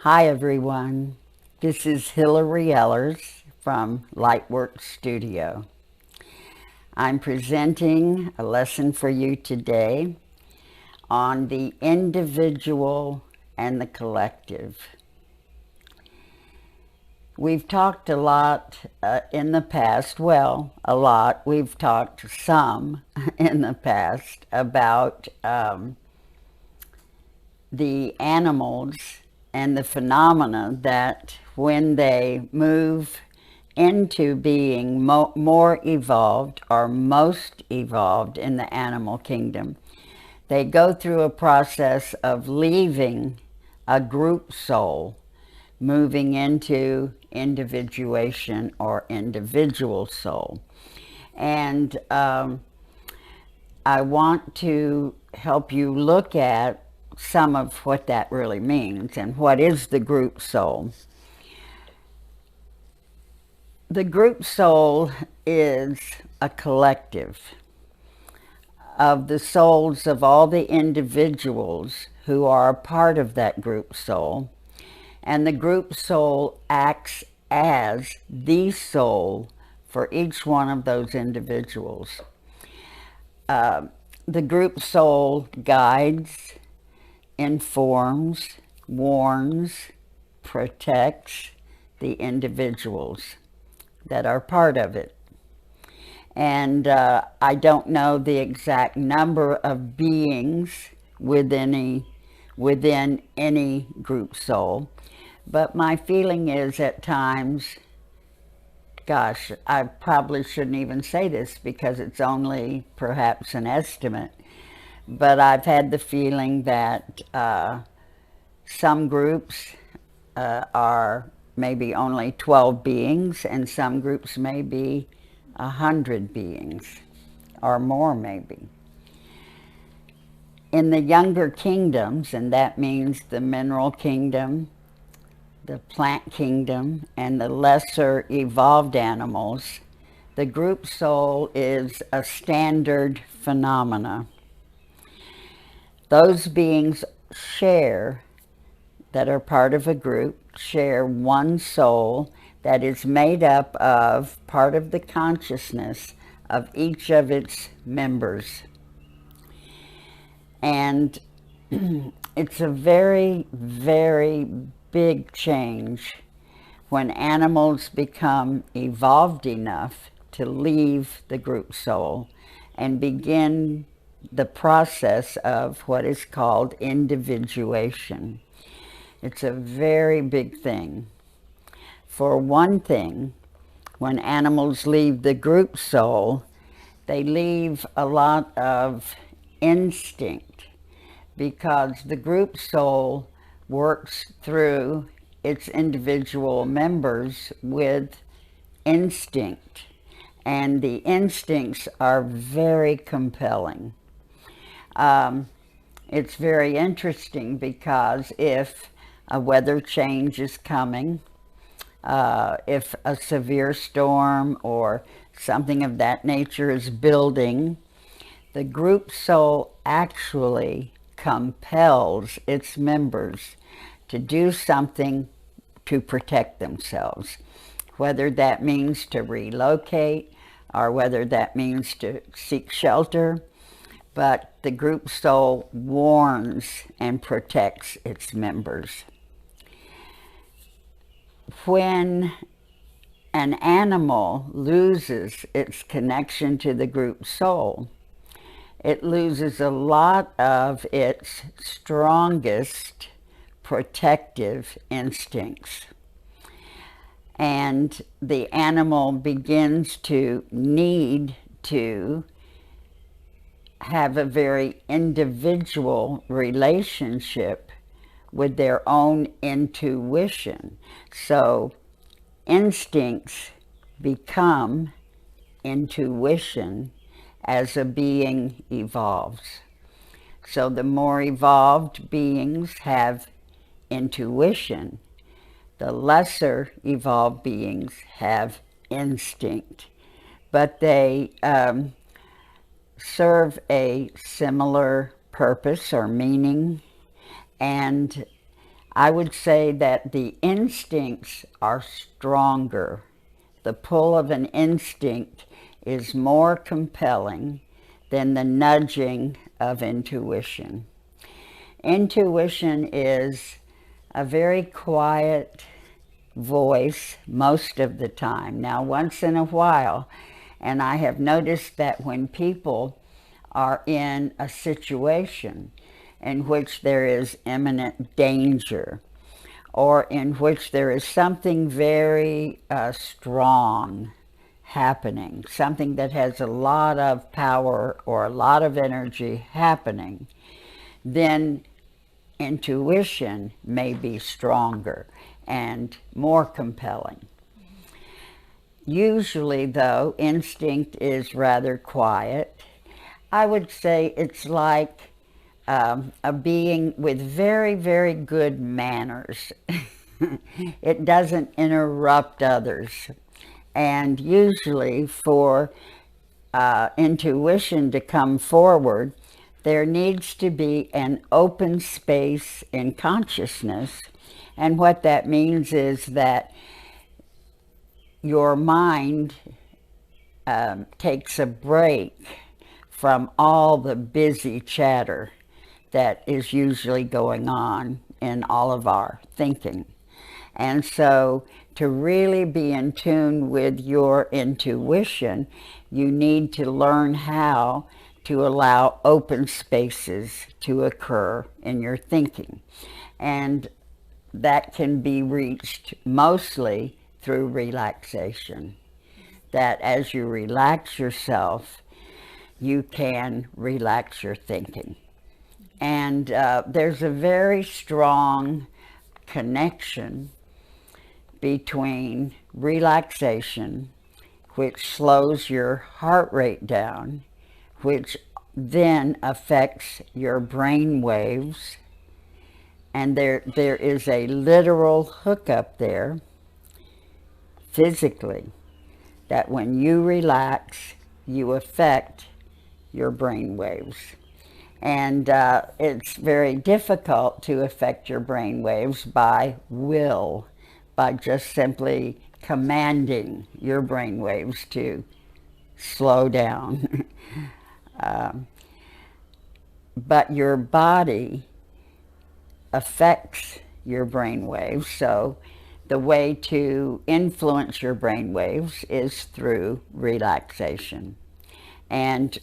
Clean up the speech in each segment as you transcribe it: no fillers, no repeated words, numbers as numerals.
Hi everyone, this is Hillary Ellers from Lightwork Studio. I'm presenting a lesson for you today on the individual and the collective. We've talked a lot in the past, we've talked some in the past about the animals and the phenomena that when they move into being more evolved or most evolved in the animal kingdom, they go through a process of leaving a group soul, moving into individuation or individual soul. And I want to help you look at some of what that really means and what is the group soul. The group soul is a collective of the souls of all the individuals who are a part of that group soul, and the group soul acts as the soul for each one of those individuals. The group soul guides, informs, warns, protects the individuals that are part of it. And I don't know the exact number of beings within any group soul, but my feeling is at times, gosh, I probably shouldn't even say this because it's only perhaps an estimate, but I've had the feeling that some groups are maybe only 12 beings, and some groups may be 100 beings or more maybe. In the younger kingdoms, and that means the mineral kingdom, the plant kingdom, and the lesser evolved animals, the group soul is a standard phenomena. Those beings that are part of a group share one soul that is made up of part of the consciousness of each of its members. And it's a very, very big change when animals become evolved enough to leave the group soul and begin the process of what is called individuation. It's a very big thing. For one thing, when animals leave the group soul, they leave a lot of instinct, because the group soul works through its individual members with instinct, and the instincts are very compelling. It's very interesting because if a weather change is coming, if a severe storm or something of that nature is building, the group soul actually compels its members to do something to protect themselves, whether that means to relocate or whether that means to seek shelter. But the group soul warns and protects its members. When an animal loses its connection to the group soul, it loses a lot of its strongest protective instincts. And the animal begins to need to have a very individual relationship with their own intuition. So instincts become intuition as a being evolves. So the more evolved beings have intuition, the lesser evolved beings have instinct, but they serve a similar purpose or meaning. And I would say that the instincts are stronger. The pull of an instinct is more compelling than the nudging of intuition. Intuition is a very quiet voice most of the time. Now, once in a while, and I have noticed that when people are in a situation in which there is imminent danger, or in which there is something very strong happening, something that has a lot of power or a lot of energy happening, then intuition may be stronger and more compelling. Usually, though, instinct is rather quiet. I would say it's like a being with very, very good manners. It doesn't interrupt others. And usually for intuition to come forward, there needs to be an open space in consciousness. And what that means is that your mind takes a break from all the busy chatter that is usually going on in all of our thinking. And so to really be in tune with your intuition, you need to learn how to allow open spaces to occur in your thinking. And that can be reached mostly through relaxation. That as you relax yourself, you can relax your thinking. And there's a very strong connection between relaxation, which slows your heart rate down, which then affects your brain waves. And there is a literal hookup there, physically, that when you relax, you affect your brain waves. And it's very difficult to affect your brain waves by will, by just simply commanding your brain waves to slow down. But your body affects your brain waves, so the way to influence your brain waves is through relaxation. And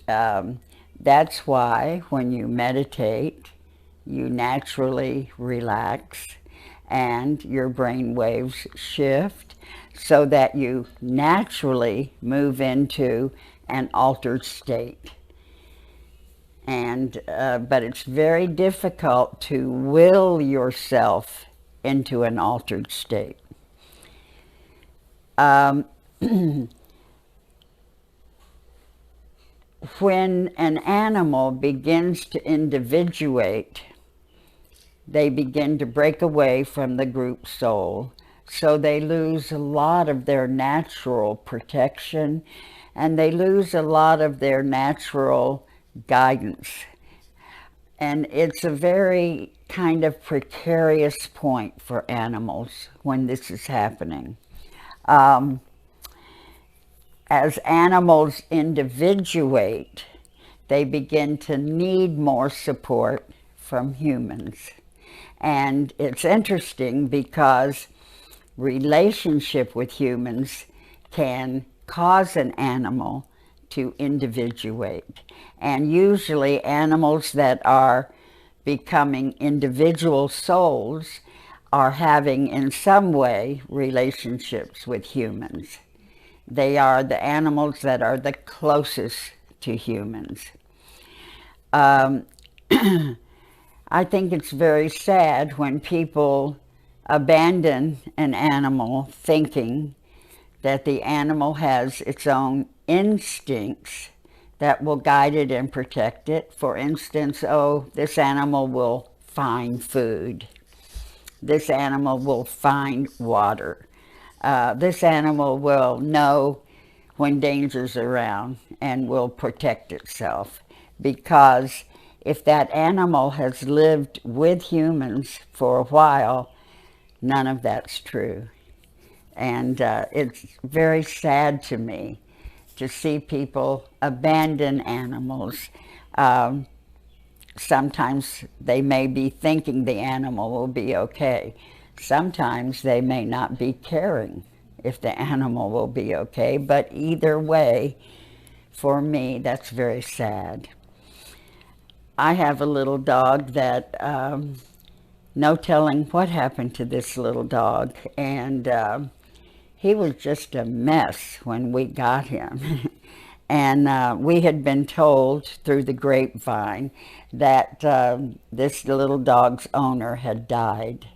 that's why when you meditate, you naturally relax and your brain waves shift so that you naturally move into an altered state. And but it's very difficult to will yourself into an altered state. When an animal begins to individuate, they begin to break away from the group soul. So they lose a lot of their natural protection, and they lose a lot of their natural guidance. And it's a very kind of precarious point for animals when this is happening. As animals individuate, they begin to need more support from humans. And it's interesting because relationship with humans can cause an animal to individuate. And usually animals that are becoming individual souls are having in some way relationships with humans. They are the animals that are the closest to humans. I think it's very sad when people abandon an animal thinking that the animal has its own instincts that will guide it and protect it. For instance, oh, this animal will find food. This animal will find water. This animal will know when danger's around and will protect itself because if that animal has lived with humans for a while, none of that's true. And it's very sad to me to see people abandon animals. Um, Sometimes they may be thinking the animal will be okay. Sometimes they may not be caring if the animal will be okay. But either way, for me, that's very sad. I have a little dog that no telling what happened to this little dog. And he was just a mess when we got him. And we had been told through the grapevine that this little dog's owner had died.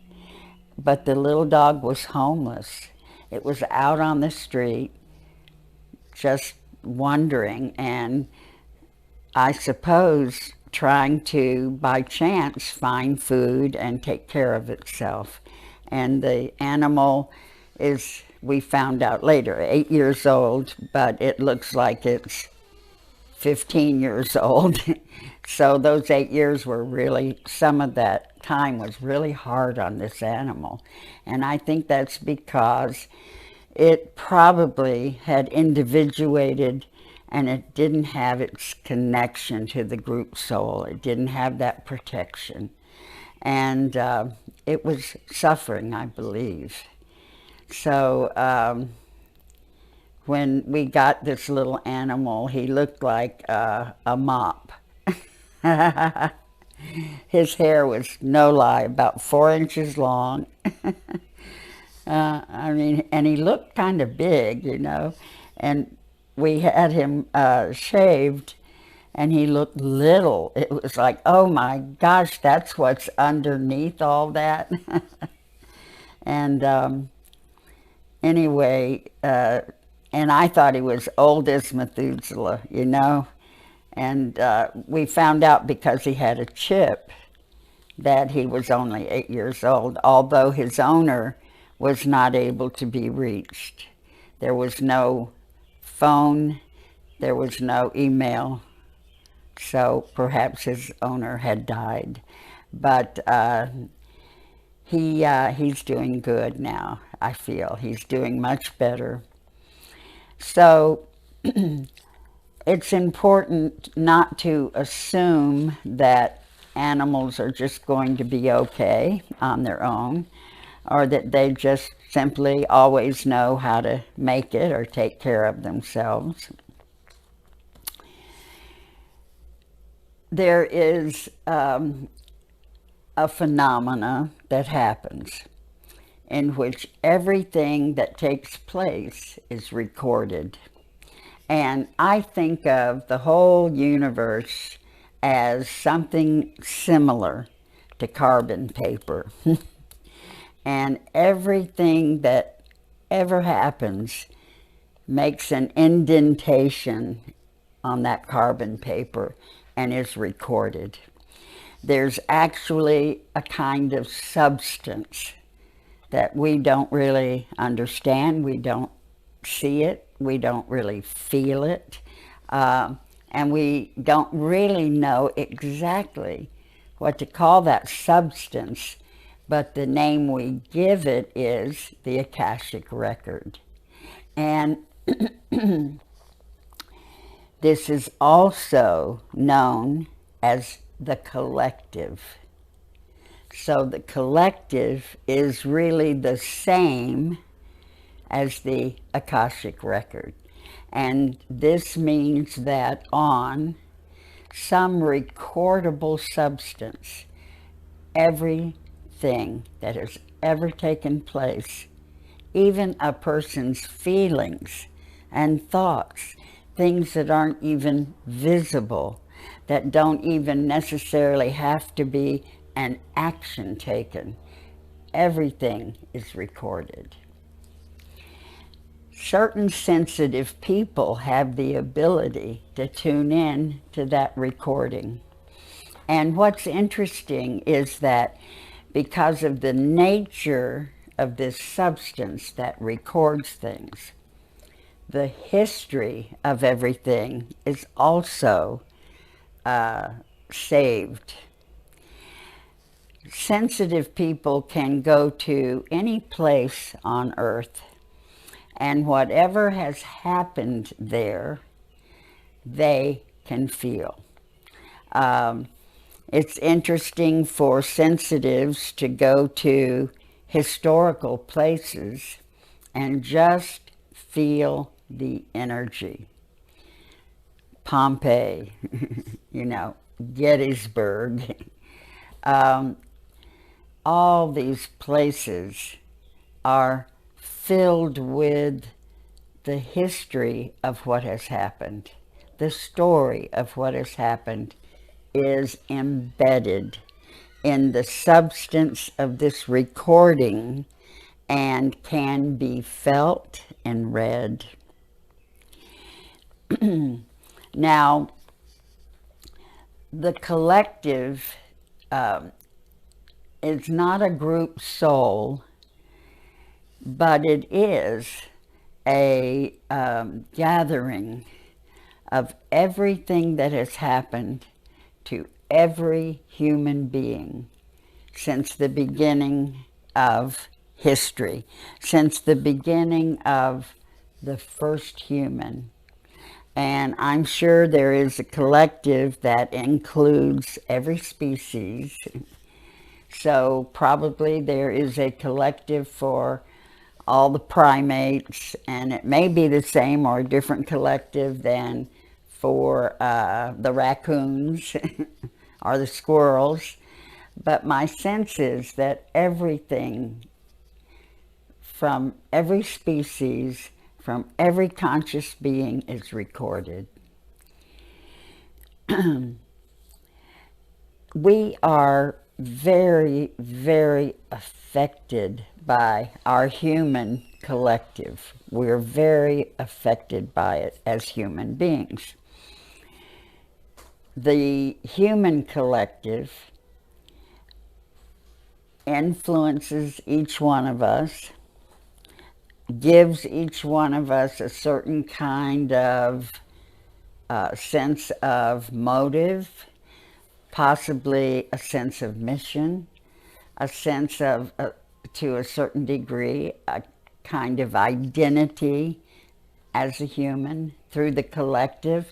But the little dog was homeless. It was out on the street, just wandering, and I suppose trying to, by chance, find food and take care of itself. And the animal is, we found out later, 8 years old, but it looks like it's 15 years old. So those 8 years were really, some of that time was really hard on this animal. And I think that's because it probably had individuated and it didn't have its connection to the group soul. It didn't have that protection. And it was suffering, I believe. So when we got this little animal, he looked like a mop. His hair was, no lie, about 4 inches long. I mean, and he looked kind of big, you know. And we had him shaved, and he looked little. It was like, oh my gosh, that's what's underneath all that. And anyway, and I thought he was old as Methuselah, you know. And we found out because he had a chip that he was only 8 years old, although his owner was not able to be reached. There was no phone, there was no email, so perhaps his owner had died. But he's doing good now, I feel. He's doing much better. So it's important not to assume that animals are just going to be okay on their own, or that they just simply always know how to make it or take care of themselves. There is a phenomena that happens in which everything that takes place is recorded. And I think of the whole universe as something similar to carbon paper. And everything that ever happens makes an indentation on that carbon paper and is recorded. There's actually a kind of substance that we don't really understand. We don't see it. We don't really feel it. And we don't really know exactly what to call that substance, but the name we give it is the Akashic Record. And this is also known as the collective. So the collective is really the same as the Akashic Record. And this means that on some recordable substance, everything that has ever taken place, even a person's feelings and thoughts, things that aren't even visible, that don't even necessarily have to be an action taken, everything is recorded. Certain sensitive people have the ability to tune in to that recording. And what's interesting is that because of the nature of this substance that records things, the history of everything is also saved. Sensitive people can go to any place on earth, and whatever has happened there, they can feel. It's interesting for sensitives to go to historical places and just feel the energy. Pompeii, Gettysburg, all these places are filled with the history of what has happened. The story of what has happened is embedded in the substance of this recording and can be felt and read. Now, the collective is not a group soul, but it is a gathering of everything that has happened to every human being since the beginning of history, since the beginning of the first human. And I'm sure there is a collective that includes every species. So probably there is a collective for all the primates, and it may be the same or a different collective than for the raccoons or the squirrels. But my sense is that everything from every species, from every conscious being is recorded. We are very, very affected by our human collective. We're very affected by it as human beings. The human collective influences each one of us, gives each one of us a certain kind of sense of motive, possibly a sense of mission, a sense of, to a certain degree, a kind of identity as a human through the collective.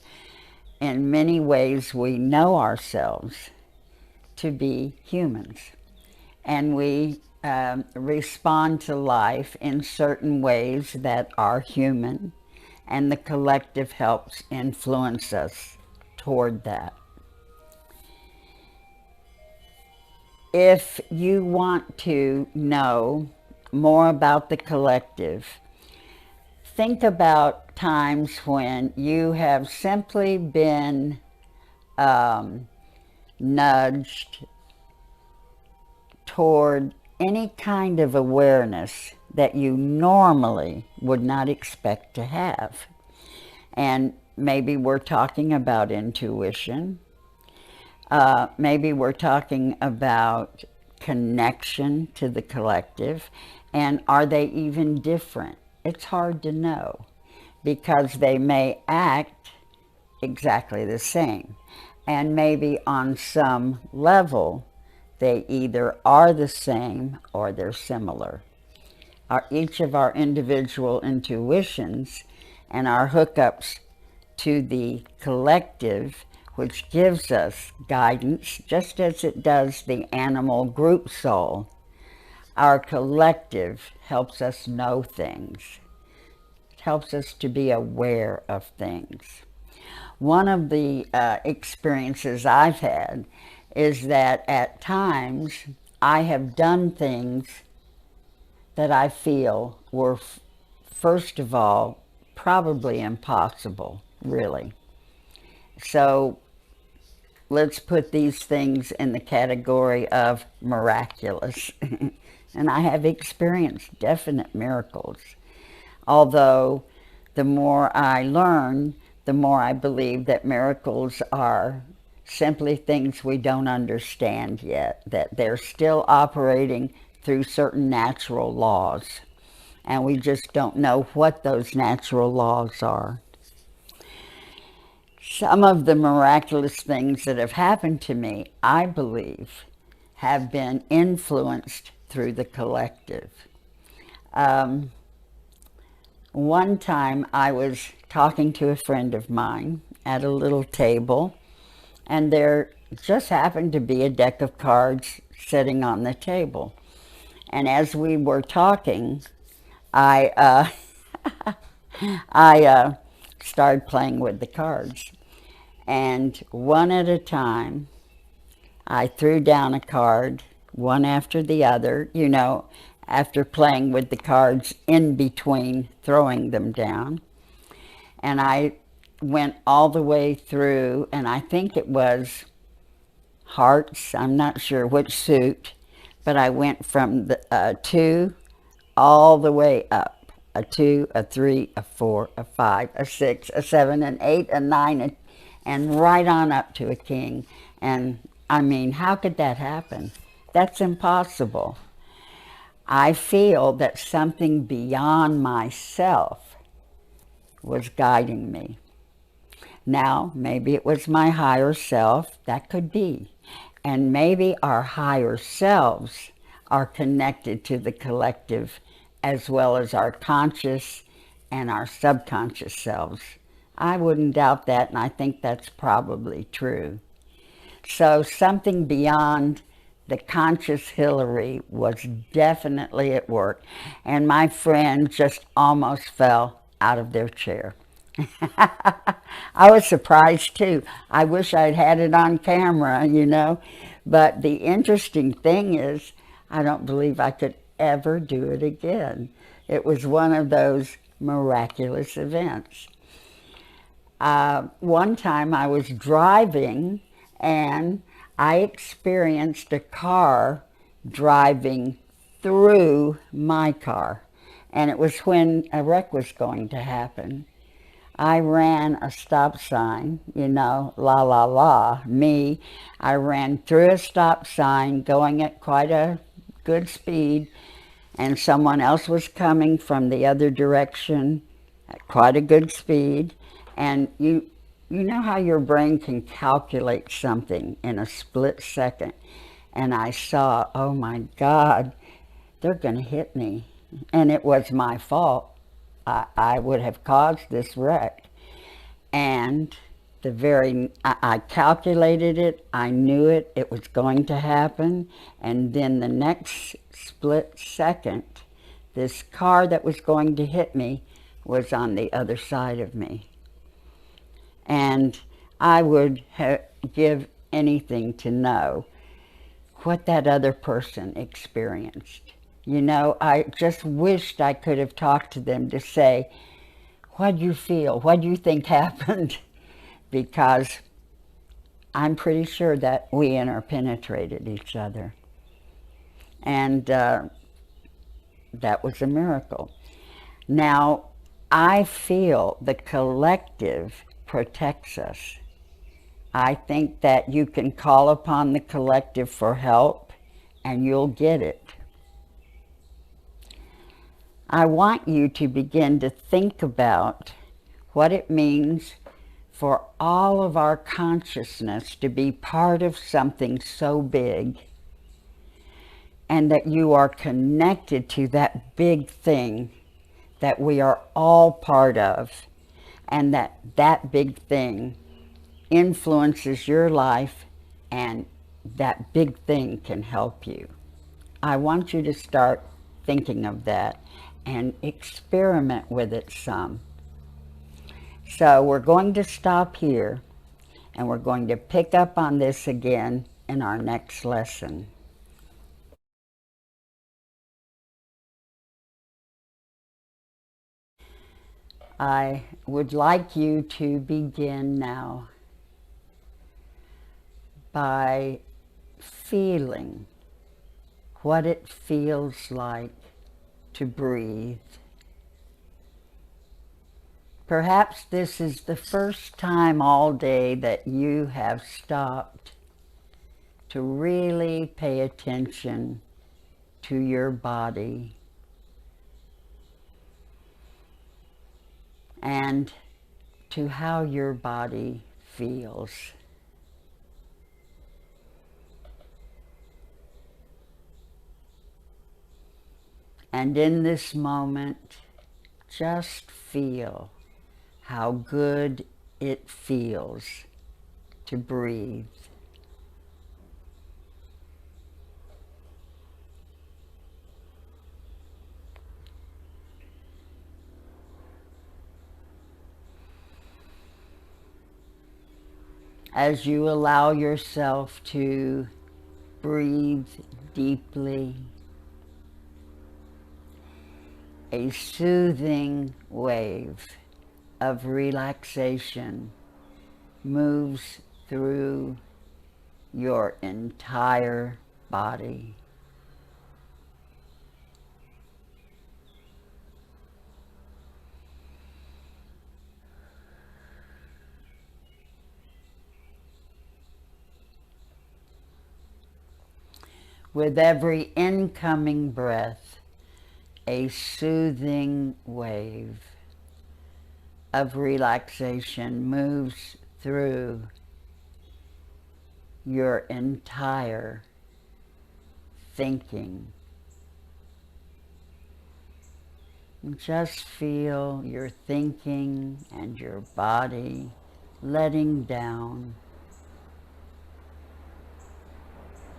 In many ways, we know ourselves to be humans, and we respond to life in certain ways that are human, and the collective helps influence us toward that. If you want to know more about the collective, think about times when you have simply been nudged toward any kind of awareness that you normally would not expect to have. And maybe we're talking about intuition. Maybe we're talking about connection to the collective. And are they even different? It's hard to know, because they may act exactly the same. And maybe on some level, they either are the same or they're similar. Each of our individual intuitions and our hookups to the collective, which gives us guidance, just as it does the animal group soul, our collective helps us know things. It helps us to be aware of things. One of the experiences I've had is that at times I have done things that I feel were, first of all, probably impossible, really. So let's put these things in the category of miraculous. And I have experienced definite miracles. Although the more I learn, the more I believe that miracles are simply things we don't understand yet, that they're still operating through certain natural laws, and we just don't know what those natural laws are. Some of the miraculous things that have happened to me, I believe, have been influenced through the collective. Um, One time I was talking to a friend of mine at a little table, and there just happened to be a deck of cards sitting on the table. And as we were talking, I I started playing with the cards. And one at a time, I threw down a card, one after the other, after playing with the cards in between throwing them down. And I went all the way through, and I think it was hearts. I'm not sure which suit, but I went from the 2 all the way up. A 2, a 3, a 4, a 5, a 6, a 7, an 8, a 9, and right on up to a king. And I mean, how could that happen? That's impossible. I feel that something beyond myself was guiding me. Now, maybe it was my higher self. That could be. And maybe our higher selves are connected to the collective as well as our conscious and our subconscious selves. I wouldn't doubt that, and I think that's probably true. So something beyond the conscious Hillary was definitely at work, and my friend just almost fell out of their chair. I was surprised too. I wish I'd had it on camera. But the interesting thing is, I don't believe I could ever do it again. It was one of those miraculous events. One time I was driving and I experienced a car driving through my car. And it was when a wreck was going to happen. I ran a stop sign, la, la, la, me. I ran through a stop sign going at quite a good speed, and someone else was coming from the other direction at quite a good speed. And you know how your brain can calculate something in a split second. And I saw, oh my God, they're going to hit me. And it was my fault. I would have caused this wreck. And I calculated it, I knew it was going to happen, and then the next split second, this car that was going to hit me was on the other side of me. And I would give anything to know what that other person experienced. I just wished I could have talked to them to say, what do you feel? What do you think happened? Because I'm pretty sure that we interpenetrated each other. And that was a miracle. Now, I feel the collective protects us. I think that you can call upon the collective for help and you'll get it. I want you to begin to think about what it means for all of our consciousness to be part of something so big, and that you are connected to that big thing that we are all part of, and that big thing influences your life, and that big thing can help you. I want you to start thinking of that and experiment with it some. So we're going to stop here, and we're going to pick up on this again in our next lesson. I would like you to begin now by feeling what it feels like to breathe. Perhaps this is the first time all day that you have stopped to really pay attention to your body and to how your body feels. And in this moment, just feel how good it feels to breathe. As you allow yourself to breathe deeply, a soothing wave of relaxation moves through your entire body. With every incoming breath, a soothing wave of relaxation moves through your entire thinking. Just feel your thinking and your body letting down,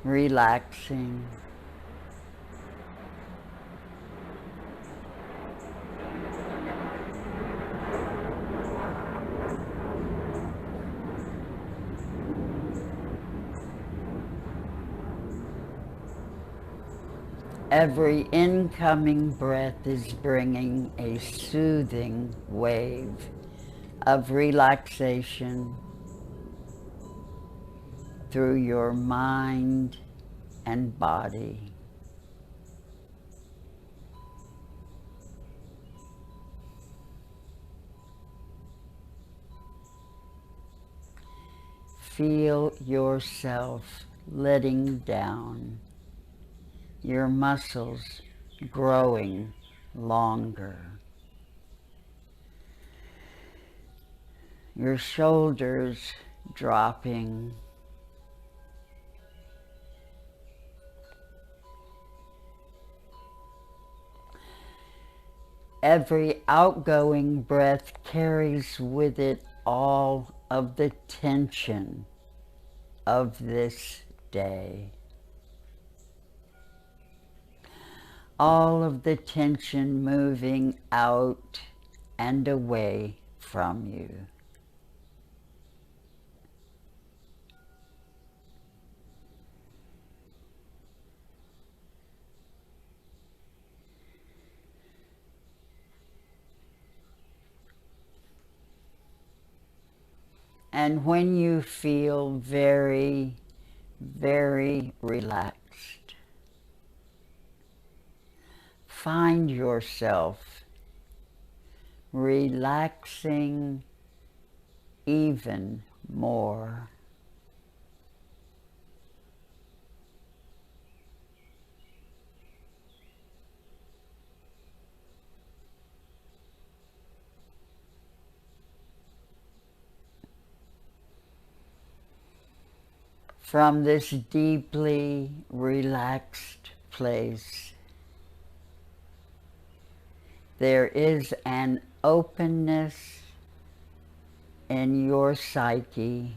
relaxing. Every incoming breath is bringing a soothing wave of relaxation through your mind and body. Feel yourself letting down, your muscles growing longer, your shoulders dropping, every outgoing breath carries with it all of the tension of this day. All of the tension moving out and away from you. And when you feel very, very relaxed, find yourself relaxing even more. From this deeply relaxed place, there is an openness in your psyche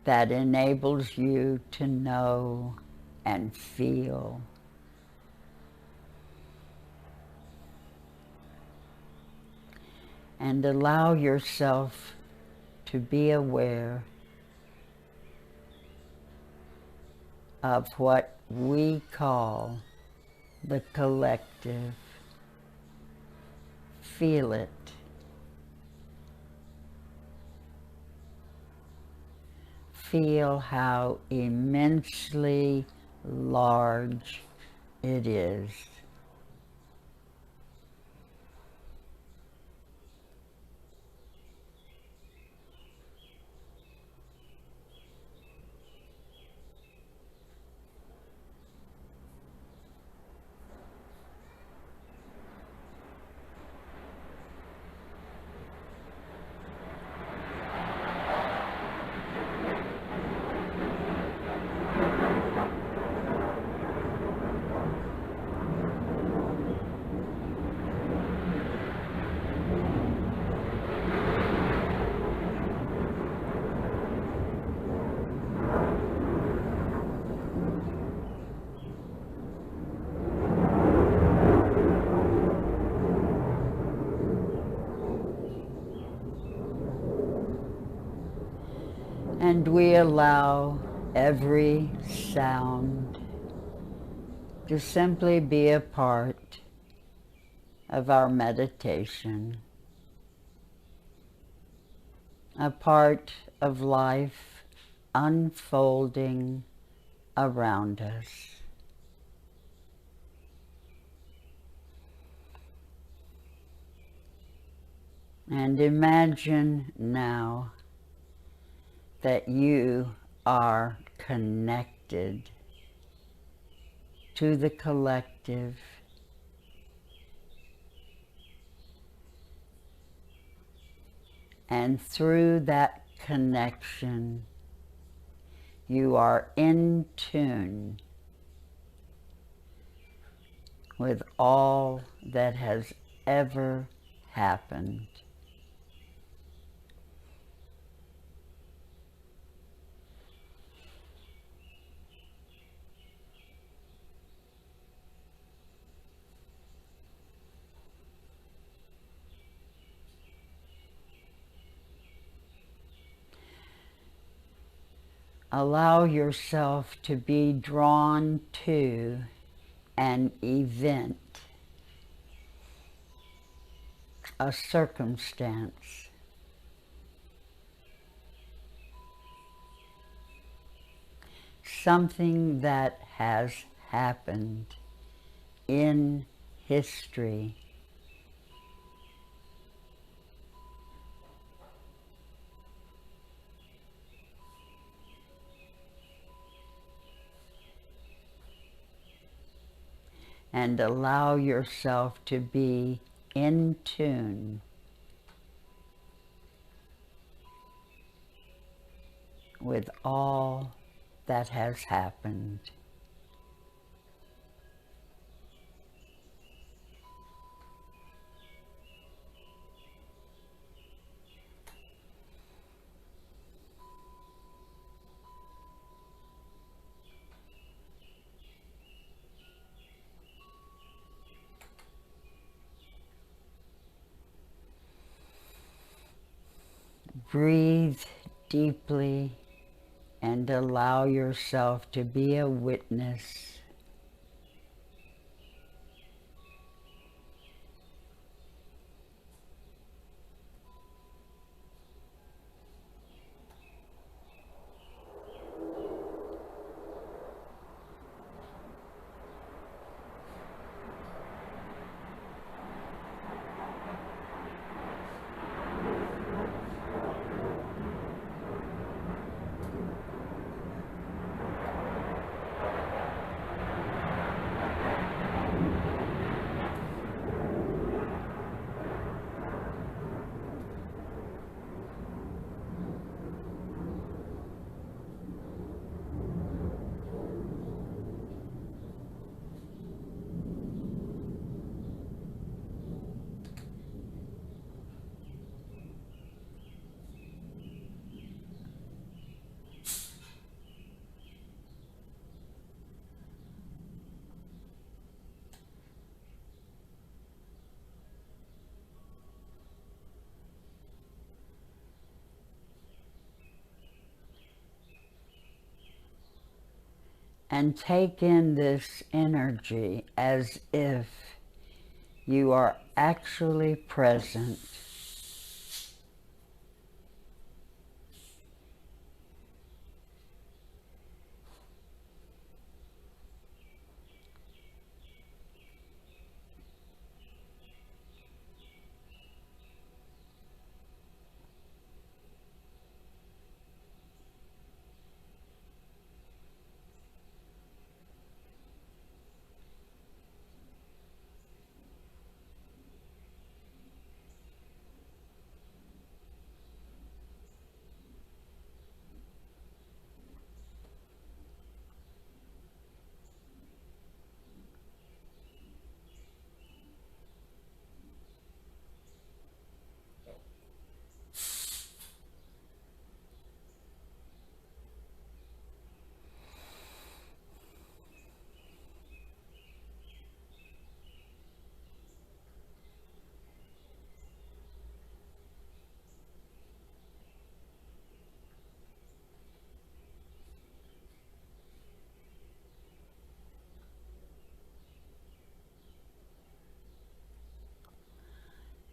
that enables you to know and feel. And allow yourself to be aware of what we call the collective. Feel it. Feel how immensely large it is. And we allow every sound to simply be a part of our meditation, a part of life unfolding around us. And imagine now that you are connected to the collective, and through that connection you are in tune with all that has ever happened. Allow yourself to be drawn to an event, a circumstance, something that has happened in history. And allow yourself to be in tune with all that has happened. Breathe deeply and allow yourself to be a witness. And take in this energy as if you are actually present.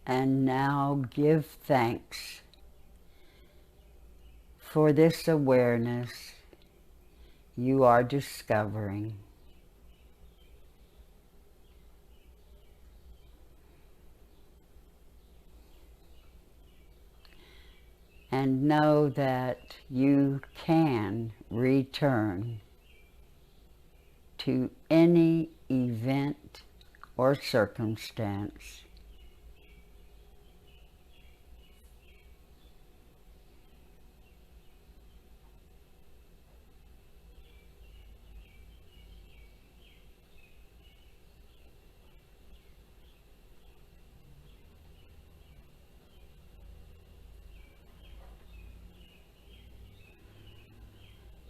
And now give thanks for this awareness you are discovering. And know that you can return to any event or circumstance.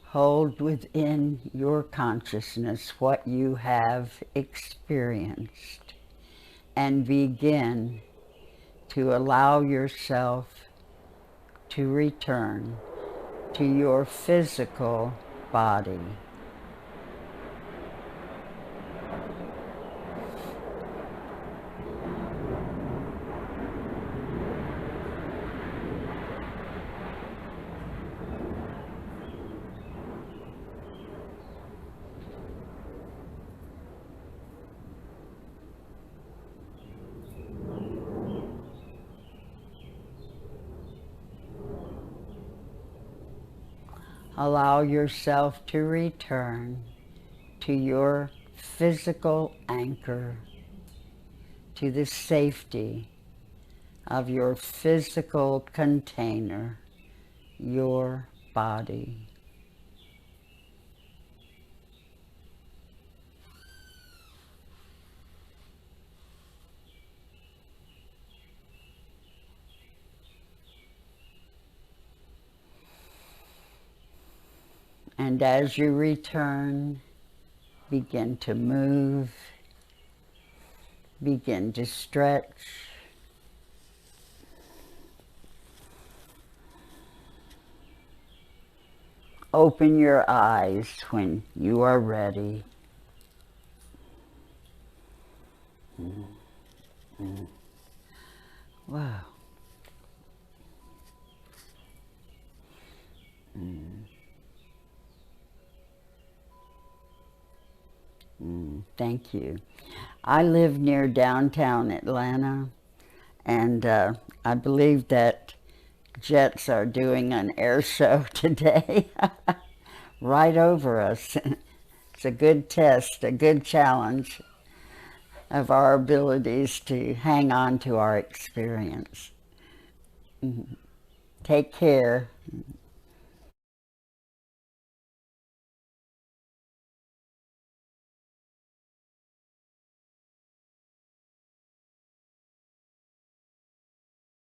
Hold within your consciousness what you have experienced and begin to allow yourself to return to your physical body. Allow yourself to return to your physical anchor, to the safety of your physical container, your body. And as you return, begin to move, begin to stretch. Open your eyes when you are ready. Wow. Thank you. I live near downtown Atlanta, and I believe that jets are doing an air show today right over us. It's a good test, a good challenge of our abilities to hang on to our experience. Take care.